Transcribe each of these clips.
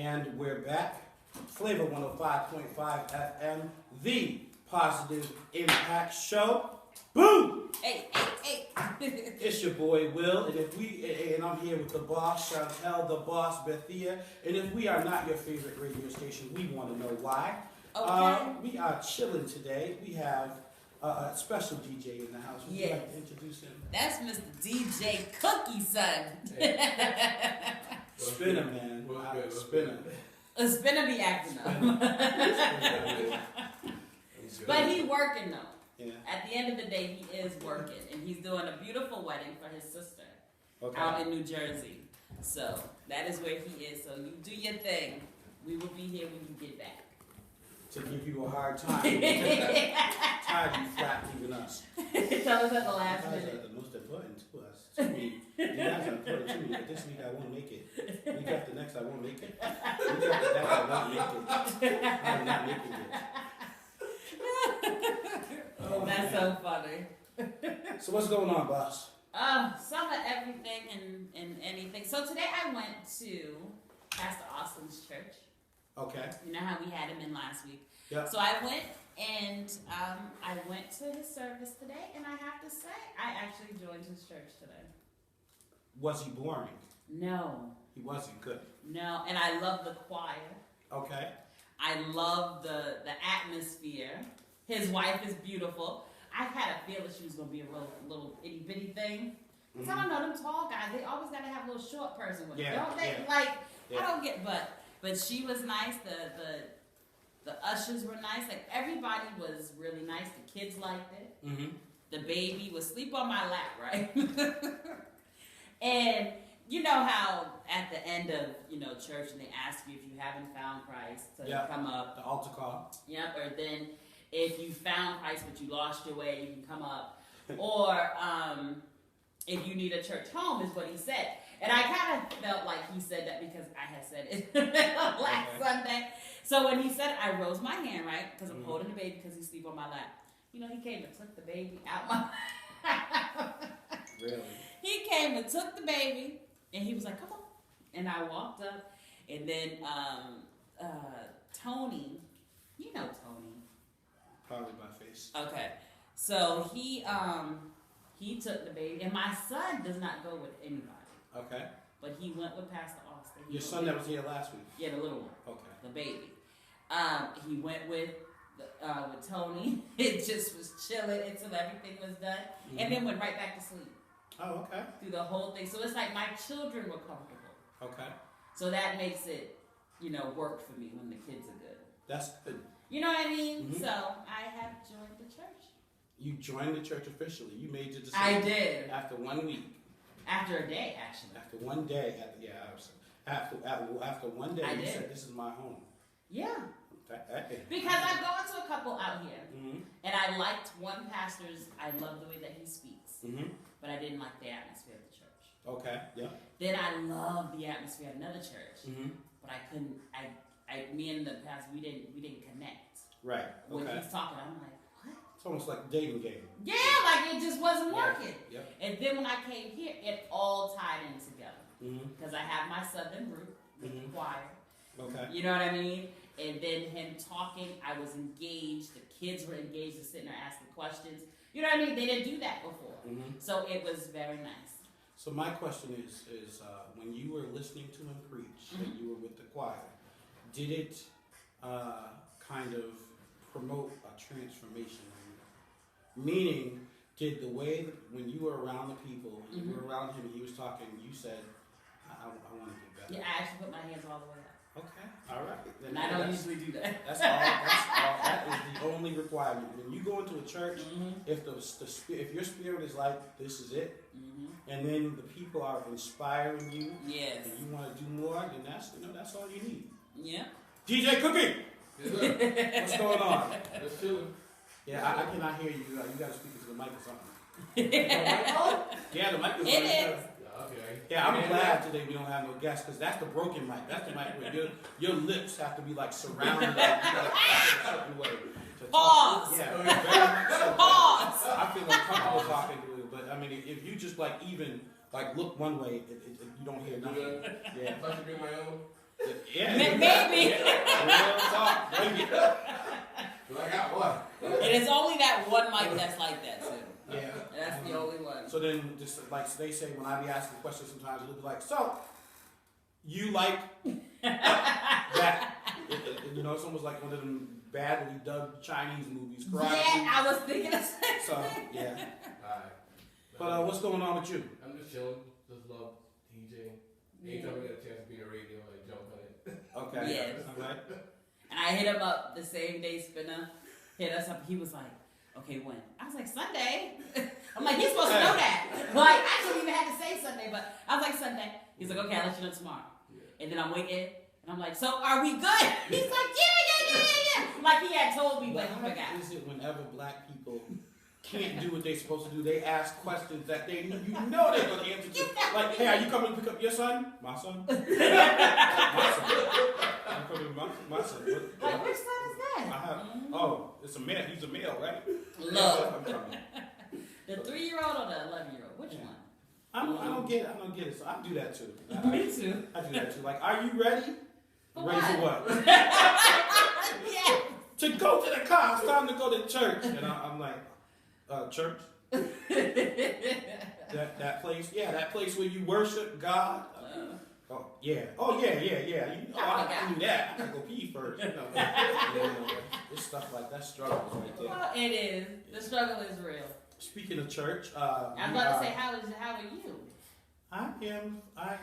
And we're back. Flavor 105.5 FM, the Positive Impact Show. Boom! Hey. It's your boy Will, and I'm here with the boss, Chantel, the boss, Bethia. And if we are not your favorite radio station, we want to know why. Okay. We are chilling today. We have a special DJ in the house. Would you Yes. like to introduce him? That's Mr. DJ Cookie Son. Spinner, man. Spinner. It's gonna be acting up. But he working though. Yeah. At the end of the day, he is working, and he's doing a beautiful wedding for his sister Okay. out in New Jersey. So that is where he is. So you do your thing. We will be here when you get back. To give you a hard time. Tired you flat leaving us. Tell us at the last You guys are minute. the most important to us. To me. You guys are important to me, but this week I won't make it. Week after next I won't make it. Week after that I won't make it. I'm not making it. Oh, That's man. so funny. So what's going on, boss? Some of everything and anything. So today I went to Pastor Austin's church. Okay. You know how we had him in last week. Yeah. So I went and I went to his service today, and I have to say I actually joined his church today. Was he boring? No, He wasn't good. no, and I love the choir. Okay. I love the atmosphere. His wife is beautiful. I had a feeling she was gonna be a little itty bitty thing. Cause I don't know, them tall guys, they always gotta have a little short person with them, Yeah, don't they? yeah, Like yeah. I don't get, but she was nice. The ushers were nice. Like everybody was really nice. The kids liked it. Mm-hmm. The baby was sleep on my lap, right? And you know how at the end of church, and they ask you if you haven't found Christ to come up. The altar call. Yep. Or then if you found Christ but you lost your way, you can come up. Or if you need a church home, is what he said. And I kind of felt like he said that because I had said it last Sunday. So when he said it, I rose my hand, right? Because I'm holding the baby because he's asleep on my lap. You know, he came and took the baby out my Really? He came and took the baby, and he was like, come on. And I walked up, and then Tony, you know Tony. Probably by face. Okay. So he took the baby, and my son does not go with anybody. Okay. But he went with Pastor Austin. Your son that was here last week? Yeah, the little one. Okay. The baby. He went with Tony. It just was chilling until everything was done, and then went right back to sleep. Oh, okay. Through the whole thing. So it's like my children were comfortable. Okay. So that makes it, work for me when the kids are good. That's good. You know what I mean? Mm-hmm. So I have joined the church. You joined the church officially. You made your decision. I did. After 1 week. After a day, actually. After 1 day. After 1 day, I you did. said, this is my home. Yeah. Okay. Because I go into a couple out here, Mm-hmm. and I liked one pastor's, I love the way that he speaks, Mm-hmm. but I didn't like the atmosphere of the church. Okay. Yeah. Then I love the atmosphere of another church, Mm-hmm. but I couldn't, me and the pastor, we didn't connect. Right. When Okay. he's talking, I'm like, what? It's almost like a dating game. Yeah, like it just wasn't working. Yep. And then when I came here, it all tied in together. Mm-hmm. Because I have my southern root with the choir. Okay. You know what I mean? And then him talking, I was engaged. The kids were engaged and sitting there asking questions. You know what I mean? They didn't do that before. Mm-hmm. So it was very nice. So my question is when you were listening to him preach, and you were with the choir, did it kind of promote a transformation in you? Meaning, did the way that when you were around the people, and you were around him and he was talking, you said, I want to get better. Yeah, I actually put my hands all the way up. Okay, all right. And I don't usually do that. That's all. That is the only requirement. When you go into a church, if if your spirit is like, this is it, and then the people are inspiring you, Yes. and you want to do more, then that's all you need. Yeah. DJ Cookie, Yes, what's going on? Let's chill. Yeah, I cannot hear you. You got to speak into the mic or something. Yeah, the mic is It on. is. Okay. Yeah, I'm glad today we don't have no guests because that's the broken mic. That's the mic where your lips have to be like surrounded. Like, you gotta talk a certain way to talk. Pause. Yeah, very much so. Pause. I feel uncomfortable talking to it, but I mean, if you just like even like look one way, you don't hear nothing. Yeah, If I should bring my own. yeah. Maybe Maybe. Real talk, baby. But I got one. And it's only that one mic that's like that too. Yeah. That's the only one. So then, just like they say, when I be asking questions, sometimes it'll be like, "So, you like that?" You know, it's almost like one of them badly dubbed Chinese movies. Karate Yeah, movies. I was thinking of that. So yeah. Alright. But what's going on with you? I'm just chilling. Just love DJing. Anytime I get a chance to be on the radio, I jump on it. Okay. Yes. Okay. And I hit him up the same day Spinner hit us up. He was like, okay, when? I was like, Sunday. I'm like, you're supposed to know that. Like, I shouldn't even have to say Sunday, but I was like, Sunday. He's like, okay, I'll let you know tomorrow. Yeah. And then I'm waiting, and I'm like, so are we good? He's like, yeah. Like he had told me, but he Why forgot. is it whenever black people can't do what they're supposed to do, they ask questions that they you know they're gonna answer to? Like, hey, are you coming to pick up your son? My son? My son. I'm coming to my son. Like, which son is I that? have, oh, it's a male. He's a male, right? Look, I'm coming. the 3-year-old or the 11-year-old? Which Yeah. one? I don't get it. So I do that too. Me too. I do that too. Like, are you ready? For Ready for what? Yeah. To go to the car. It's time to go to church. And I'm like, church? That place? Yeah, that place where you worship God. Oh yeah. I knew that. I gotta go pee first. You know. It's stuff like that. Struggles right there. Well, it is. The struggle is real. Speaking of church, I was about to say, how are you? I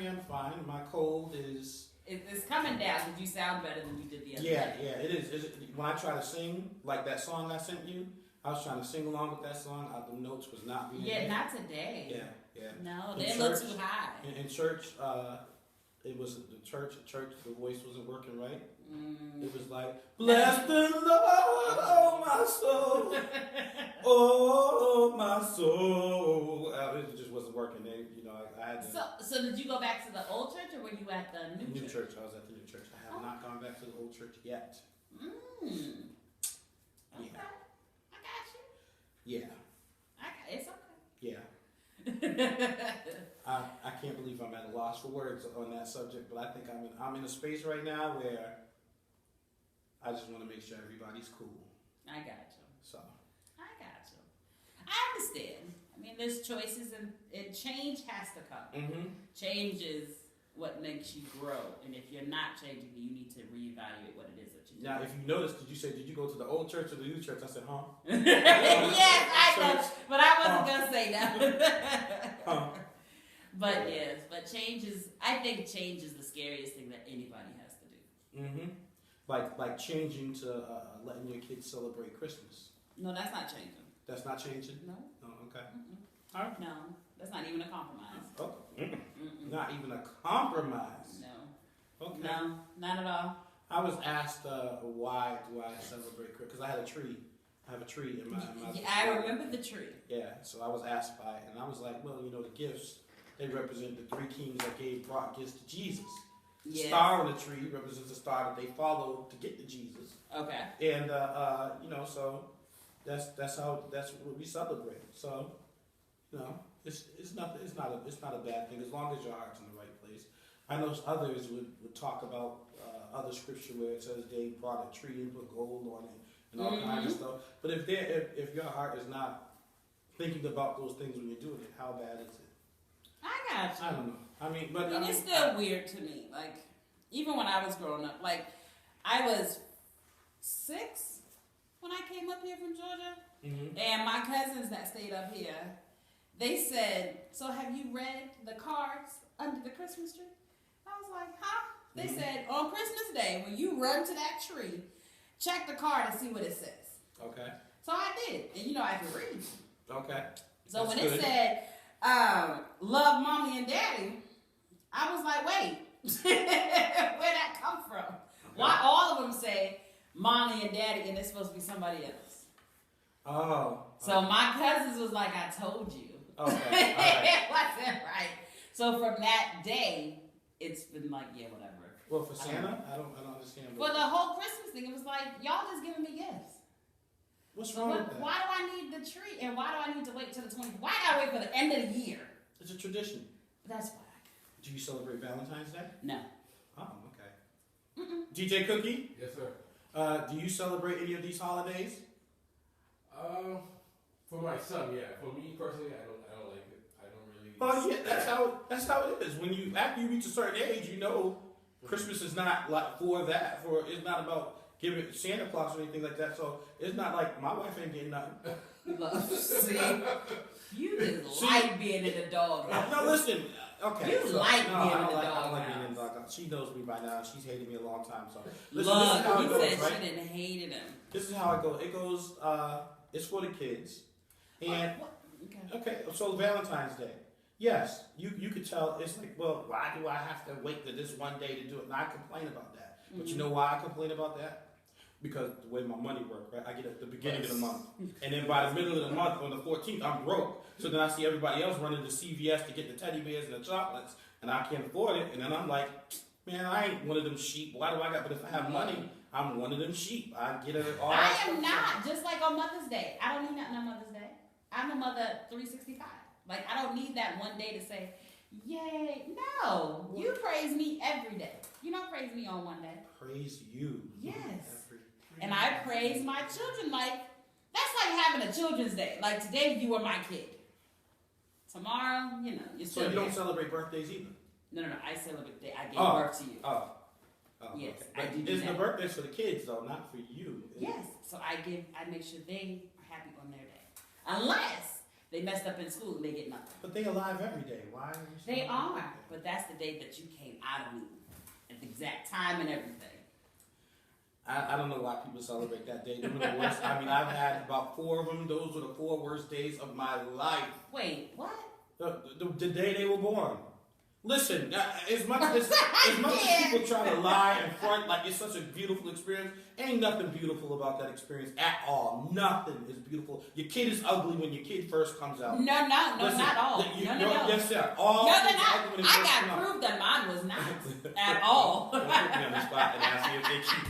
am fine. My cold is. It's coming down because you sound better than you did the other Yeah, day. yeah, it is. When I try to sing like that song I sent you, I was trying to sing along with that song. The notes was not being. Yeah, hit. not today. Yeah. No, In they church- look too high. In church, it was the church. The voice wasn't working right. It was like, bless the Lord, oh my soul, oh my soul. It just wasn't working. I had to. So did you go back to the old church or were you at the new church? I was at the new church. I have not gone back to the old church yet. Okay. Yeah. I got you. Yeah. It's Yeah. I can't believe I'm at a loss for words on that subject, but I think I'm in a space right now where I just want to make sure everybody's cool. I got you. So. I got you. I understand. I mean, there's choices and change has to come. Mm-hmm. Change is what makes you grow. And if you're not changing, you need to reevaluate what it is that you do. Now, if you noticed, did you go to the old church or the new church? I said, huh? Yes, I know. Church. But I wasn't going to say that. Huh? But yes, I think change is the scariest thing that anybody has to do. Mm-hmm. Like changing to letting your kids celebrate Christmas. No, that's not changing. That's not changing? No. Oh, okay. Mm-mm. All right. No, that's not even a compromise. Oh, Mm-mm. not even a compromise. No. Okay. No, not at all. I was asked why do I celebrate Christmas? Because I had a tree. I have a tree in my. Yeah, I remember the tree. Yeah, so I was asked by it, and I was like, well, the gifts, they represent the 3 kings that brought gifts to Jesus. The Yes. star on the tree represents the star that they followed to get to Jesus. Okay. And, so that's what we celebrate. So, it's not a bad thing as long as your heart's in the right place. I know others would talk about other scripture where it says they brought a tree and put gold on it and all kinds of stuff. But if your heart is not thinking about those things when you're doing it, how bad is it? I got you. I don't know. I mean, it's still weird to me. Like, even when I was growing up, like, I was 6 when I came up here from Georgia. Mm-hmm. And my cousins that stayed up here, they said, so have you read the cards under the Christmas tree? I was like, huh? They said, on Christmas Day, when you run to that tree, check the card and see what it says. Okay. So I did. And I could read. Okay. So That's when good. it said, love mommy and daddy, I was like, wait, where'd that come from? Okay. Why all of them say mommy and daddy and it's supposed to be somebody else? Oh. So my cousins was like, I told you. Okay. All right. It wasn't right. So from that day, it's been like, yeah, whatever. Well, for Santa, I don't understand. For the whole Christmas thing, it was like, y'all just giving me gifts. What's So wrong with that? why do I need the tree? And why do I need to wait till the 20th? Why gotta wait for the end of the year? It's a tradition. That's why. Do you celebrate Valentine's Day? No. Oh, okay. Mm-mm. DJ Cookie, Yes, sir. do you celebrate any of these holidays? For my son, yeah. For me personally, I don't like it. I don't really. Oh yeah, that's how it is. When you after you reach a certain age, you know, Christmas is not like for that. It's not about giving Santa Claus or anything like that. So it's not like my wife ain't getting nothing. See, you just like being in the dog house. No, listen. Okay. You like being in the I don't dog like being in house. the dog house. She knows me by now. She's hated me a long time. So listen, Look, this is how he it goes, said right? she didn't hated him. This is how it goes. It goes. It's for the kids. And okay, so Valentine's Day. Yes, you could tell. It's like, well, why do I have to wait to this one day to do it? And I complain about that. But you know why I complain about that? Because the way my money works, right? I get at the beginning of the month, and then by the middle of the month, on the 14th, I'm broke. So then I see everybody else running to CVS to get the teddy bears and the chocolates, and I can't afford it. And then I'm like, man, I ain't one of them sheep. Why do I got? But if I have money, I'm one of them sheep. I get it all. I am not. Just like on Mother's Day, I don't need nothing on Mother's Day. I'm a mother 365. Like, I don't need that one day to say, yay. No. You praise me every day. You don't praise me on one day. Praise you. Yes. And I praise my children. Like, that's like having a children's day. Like, today you are my kid. Tomorrow, you know, you're still So you don't there. celebrate birthdays either? No. I celebrate the day I gave birth to you. Oh. Yes, okay. I do It's that. the birthdays for the kids, though, not for you. Yes. So I make sure they are happy on their day. Unless they messed up in school and they get nothing. But they alive every day. Why are you They celebrating are. that? But that's the day that you came out of me. At the exact time and everything. I don't know why people celebrate that day. They're the worst. I mean, I've had about 4 of them. Those were the 4 worst days of my life. Wait, what? The day they were born. Listen, as much as people try to lie and front like it's such a beautiful experience, ain't nothing beautiful about that experience at all. Nothing is beautiful. Your kid is ugly when your kid first comes out. No, Listen, not all. No. No, Yes, sir. they're All not. kids are ugly when they I first come got out. proof that mine was not at all. Don't put me on the spot and ask me if they cheat.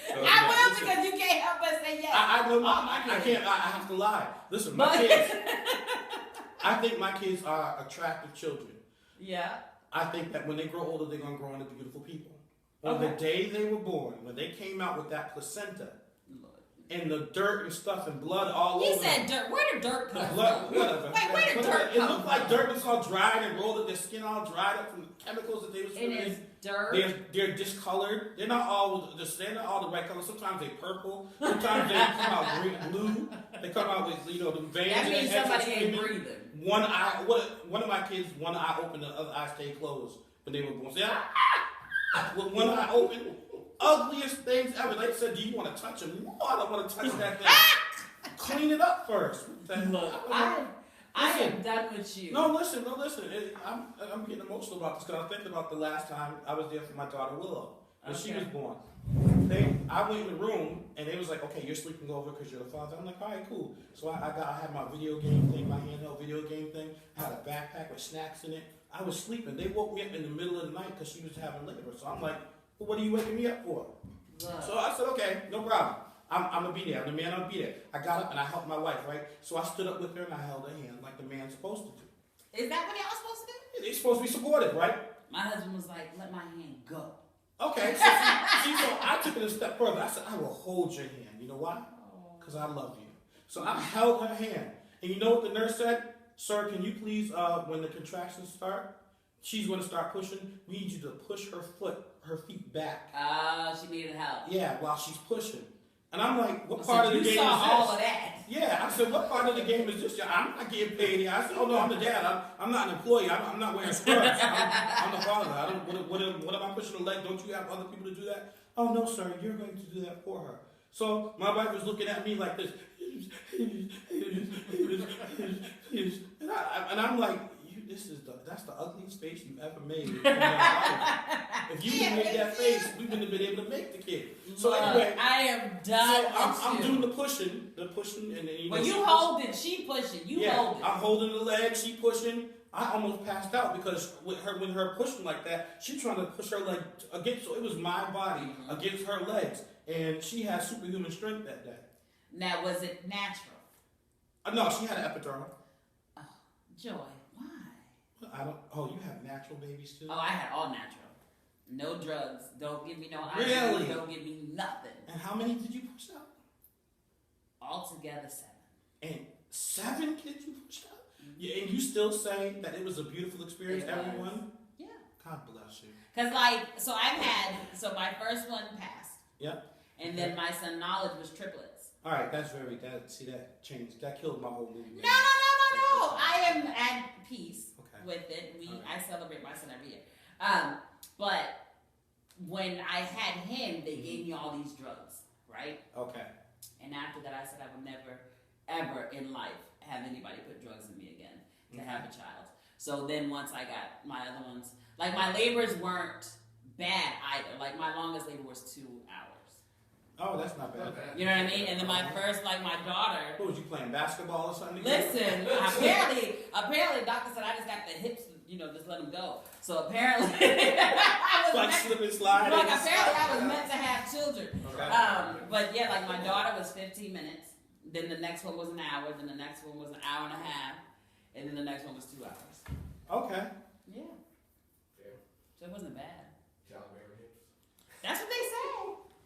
So, I will listen, because you can't help but say yes. I know. Oh, my I kids. can't. I have to lie. Listen, my kids. I think my kids are attractive children. Yeah. I think that when they grow older, they're gonna grow into beautiful people. On the day they were born, when they came out with that placenta and the dirt and stuff and blood all He over. said dirt. Where did dirt The come blood, from? whatever. Wait, where did dirt It come looked like from? dirt that's all dried and rolled up. Their skin all dried up from the chemicals that they was It is putting dirt. in. They're discolored. They're not all the right color. Sometimes they purple. Sometimes they come out green, blue. They come out with the veins. That in their means heads somebody are ain't screaming. breathing. One eye. One of my kids, one eye open, the other eye stayed closed when they were born. See, with one eye open, ugliest things ever. They said, "Do you want to touch him?" No, I don't want to touch that thing. Clean it up first. Look, I am done with you. No, listen. I'm getting emotional about this because I'm thinking about the last time I was there for my daughter Willow when she was born. I went in the room and they was like, "Okay, you're sleeping over because you're the father." I'm like, "All right, cool." So I had my video game thing, my handheld video game thing. I had a backpack with snacks in it. I was sleeping. They woke me up in the middle of the night because she was having labor. So I'm like, "Well, what are you waking me up for?" Look. So I said, "Okay, no problem. I'm gonna be there. I'm the man. I'll be there." I got up and I helped my wife, right? So I stood up with her and I held her hand like the man's supposed to do. Is that what y'all supposed to do? They're supposed to be supportive, right? My husband was like, "Let my hand go." Okay, so I took it a step further. I said, "I will hold your hand." You know why? Because I love you. So I held her hand. And you know what the nurse said? "Sir, can you please, when the contractions start, she's going to start pushing. We need you to push her feet back." She needed help. Yeah, while she's pushing. And I'm like, what So part of the you game is saw this? all of that. Yeah, I said, what part of the game is this? I'm not getting paid here. I said, oh no, I'm the dad. I'm not an employee. I'm not wearing scrubs. I'm the father. I don't. What am I pushing the leg? Don't you have other people to do that? Oh no, sir. You're going to do that for her. So my wife was looking at me like this, and I'm like, that's the ugliest face you've ever made in your life. If you didn't make that face, we wouldn't have been able to make the kid. So Look, anyway, I am done. I'm doing the pushing, and then Well, you hold it. She pushing. You hold it. I'm holding the leg. She pushing. I almost passed out because when her pushing like that, she trying to push her leg against. So it was my body against her legs, and she had superhuman strength that day. Now, was it natural? No, she had an epidural. Oh, Joy, why? I don't. Oh, you have natural babies too. Oh, I had all natural. No drugs. Don't give me no Really? Don't give me nothing. And how many did you push out? Altogether 7. And 7 kids you pushed out? Yeah, and you still say that it was a beautiful experience, It was. everyone? Yeah. God bless you. Cause my first one passed. Yep. And then my son Knowledge was triplets. All right, that changed. That killed my whole movie. No. I am at peace with it. I celebrate my son every year. But when I had him, they gave me all these drugs, right? Okay. And after that, I said I would never, ever in life have anybody put drugs in me again to have a child. So then once I got my other ones, like my labors weren't bad either. Like my longest labor was 2 hours. Oh, that's not bad. You know what I mean? And then my first, like my daughter. What was you playing, basketball or something? Listen, apparently the doctor said I just got the hips, just let them go. So apparently, I was like slip and slide. Like apparently I was meant to have children. Okay. But yeah, like my daughter was 15 minutes. Then the next one was an hour. Then the next one was an hour and a half. And then the next one was 2 hours. Okay. Yeah. So it wasn't bad. Childbearing hips. That's what they say.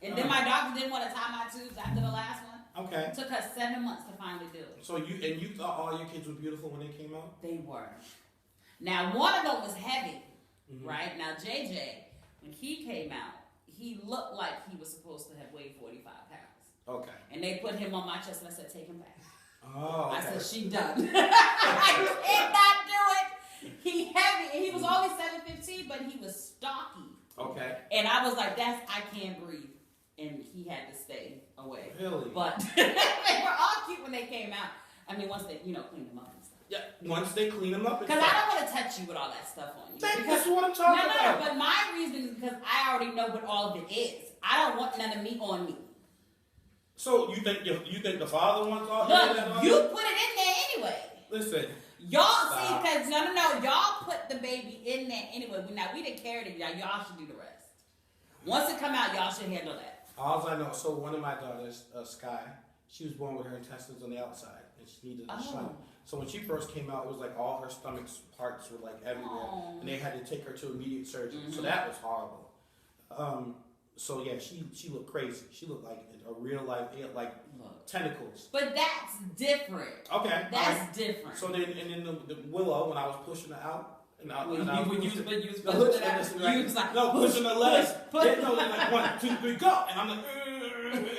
And then my doctor didn't want to tie my tubes after the last one. Okay. It took her 7 months to finally do it. So you thought all your kids were beautiful when they came out? They were. Now one of them was heavy, right? Now JJ, when he came out, he looked like he was supposed to have weighed 45 pounds. Okay. And they put him on my chest and I said, take him back. Oh. Okay. I said, she done. I cannot do it. He heavy. And he was always 7'15", but he was stocky. Okay. And I was like, I can't breathe. And he had to stay away. Really? But they were all cute when they came out. I mean, once they, cleaned them up and stuff. Yeah, once they clean them up. Because I don't want to touch you with all that stuff on you. That's what I'm talking about. No, but my reason is because I already know what all of it is. I don't want none of me on me. So you think the father wants all Look, you put it in there anyway. Listen. Y'all see, because no, y'all put the baby in there anyway. Now we didn't carry it, y'all should do the rest. Once it come out, y'all should handle that. All I know, so one of my daughters, Sky, she was born with her intestines on the outside, and she needed a shunt. So when she first came out, it was like all her stomach parts were like everywhere, and they had to take her to immediate surgery. So that was horrible. So yeah, she looked crazy. She looked like a real life, tentacles. But that's different. Okay, that's different. So then, and then the Willow, when I was pushing her out. And you was like, no, pushing the legs. Like 1, 2, 3, go. And I'm like,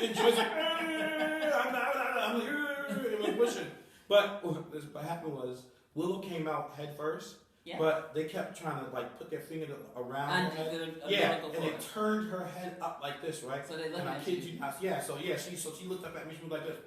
and Joy's like, I'm like, it was pushing. But what happened was Willow came out head first, but they kept trying to put their finger around her head. And they turned her head up like this, right? So they looked and I at kid you. you not. Yeah, she looked up at me. She was like this,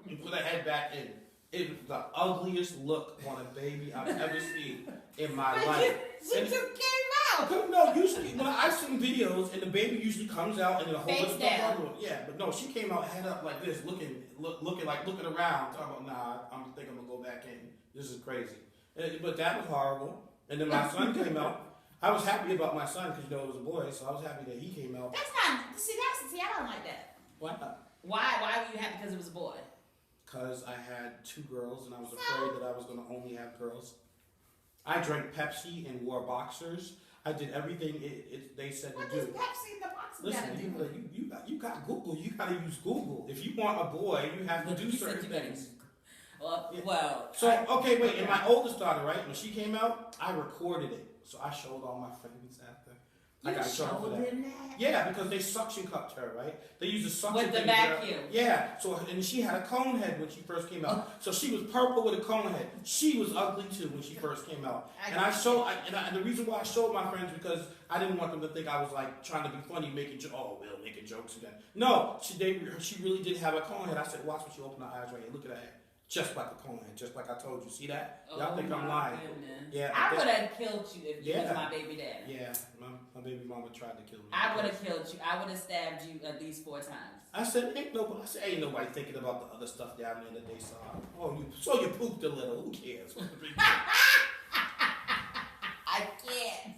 and put her head back in. It was the ugliest look on a baby I've ever seen in my life. She just came out. No, usually when I've seen videos and the baby usually comes out and the whole face down. Yeah, but no, she came out head up like this, looking around, talking about I think I'm gonna go back in. This is crazy. But that was horrible. And then my son came out. I was happy about my son because it was a boy, so I was happy that he came out. That's not. See, I don't like that. Why not? Why were you happy because it was a boy? Because I had 2 girls and I was afraid that I was going to only have girls. I drank Pepsi and wore boxers. I did everything they said to do. What does Pepsi and the boxers got to do? Listen, you got Google. You got to use Google. If you want a boy, you have to do certain things. Well. So, okay, wait. And my oldest daughter, right, when she came out, I recorded it. So I showed all my friends after. I got showed for that. Yeah, because they suction cupped her, right? They used a suction with the vacuum. Yeah. So and she had a cone head when she first came out. So she was purple with a cone head. She was ugly too when she first came out. And the reason why I showed my friends because I didn't want them to think I was trying to be funny, making jokes again. No, she really did have a cone head. I said, watch when she opened her eyes right here. Look at her head. Just like a cone head, just like I told you. See that? Y'all think I'm lying. Goodness. Yeah. I would have killed you if you was my baby daddy. Yeah, my baby mama tried to kill me. I would have killed you. I would have stabbed you at least 4 times. I said, ain't nobody thinking about the other stuff down there that they saw. Oh, you pooped a little. Who cares? I can't.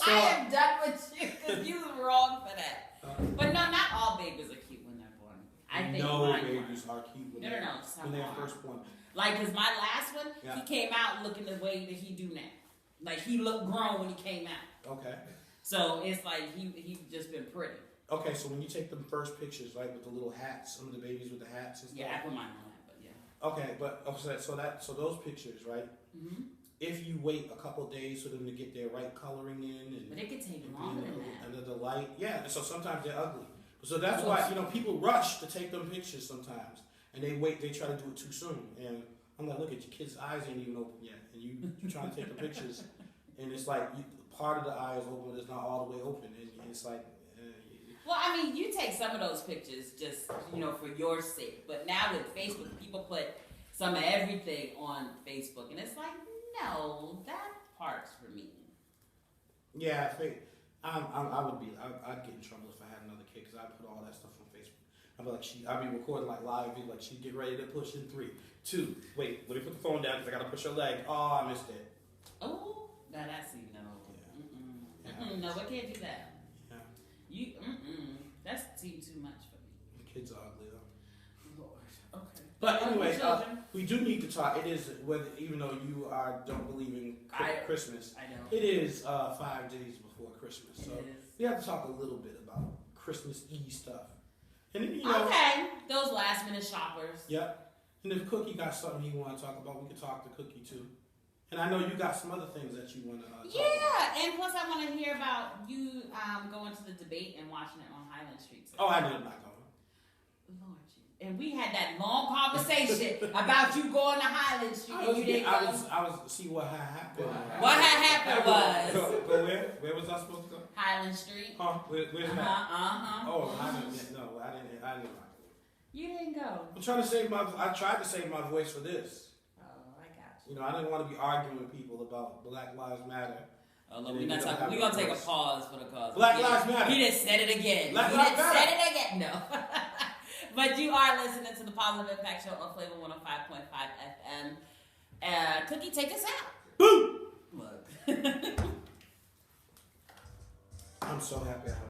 I am done with you because you was wrong for that. But no, not all babies are cute when they're born. I think no babies are cute when when they're first born. Like, cause my last one, he came out looking the way that he do now. Like he looked grown when he came out. Okay. So it's like he just been pretty. Okay, so when you take them first pictures, right, with the little hats, some of the babies with the hats and stuff. Yeah, I put mine on that, but yeah. Okay, but so those pictures, right? Mm-hmm. If you wait a couple days for them to get their right coloring in, But and it could take longer than that. under the light, yeah. So sometimes they're ugly. So that's why people rush to take them pictures sometimes, and they wait. They try to do it too soon, and I'm like, look at your kid's eyes ain't even open yet, and you trying to take the pictures, and it's like part of the eye is open, but it's not all the way open, and it's like. Well, I mean, you take some of those pictures just, for your sake. But now with Facebook, people put some of everything on Facebook. And it's like, no, that part's for me. Yeah, I'd get in trouble if I had another kid because I'd put all that stuff on Facebook. I'd be recording like live videos, like she'd get ready to push in 3, 2. Wait, let me put the phone down because I got to push her leg. Oh, I missed it. Oh, now that's, no. Yeah. Mm-mm. No, we can't do that. Yeah. That seems too much for me. The kids are ugly though. Lord. Okay. But anyway, we do need to talk. It is even though you don't believe in Christmas, I know. it is 5 days before Christmas, so It is. we have to talk a little bit about Christmas Eve stuff. And then, Okay, those last minute shoppers. Yep. And if Cookie got something he want to talk about, we can talk to Cookie too. And I know you got some other things that you want to talk about. Yeah, and plus I want to hear about you going to the debate and watching it on Highland Street. Oh, I did not go. Lord, and we had that long conversation about you going to Highland Street and you didn't go. I was see what had happened. What had happened was Go where? Where was I supposed to go? Highland Street. Huh? Where's that? Oh, I didn't. No, I didn't. You didn't go. I'm trying to save my. I tried to save my voice for this. Oh, I got you. I didn't want to be arguing with people about Black Lives Matter. Oh, look, we're gonna take a pause for the cause. Black Lives Matter. He just said it again. Black Lives Matter. Said it again. No. But you are listening to the Positive Impact Show on Flavor 105.5 FM. Cookie, take us out. Boom! Look. I'm so happy I have